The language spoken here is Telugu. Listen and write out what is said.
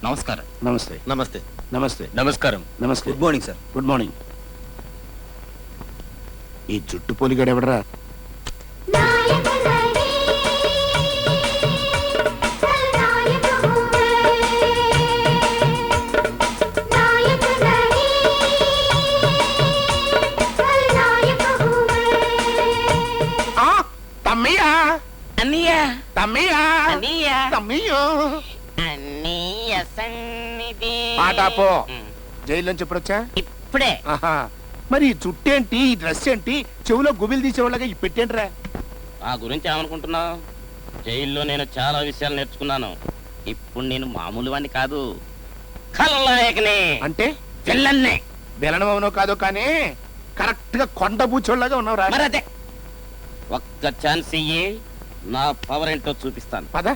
నమస్కారం. నమస్తే నమస్తే. నమస్తే నమస్కారం. నమస్తే. Good morning sir. Good morning. ఈ జుట్టు పోలిగాడు ఎవడరా? తమ్మయ్యా అన్నయ్య తమ్మయ్యా అన్నయ్య తమ్మయ్యో అన్నయ్య సన్నిధి ఆటాపో. జైల్లోంచి ఎప్పుడొచ్చా? ఇప్పుడే. ఆహా. మరి ఈ జుట్టేంటి, ఈ డ్రెస్ ఏంటి, చెవులో గుబిలు తీసేవాళ్ళగా ఈ పెట్టేంట్రా? ఆ గురించి ఏమనుకుంటున్నావు? జైల్లో నేను చాలా విషయాలు నేర్చుకున్నాను. ఇప్పుడు నేను మామూలు వాడిని కాదు, ఖలనాయకుని. అంటే పిల్లల్ని. బెలనమవునో కాదో కానీ కరెక్ట్ గా కొండ బూచోళ్ళగా ఉన్నావురా. మరి అదే ఒక్క ఛాన్స్ ఇయ్యి, నా పవర్ ఏంటో చూపిస్తాను. పద.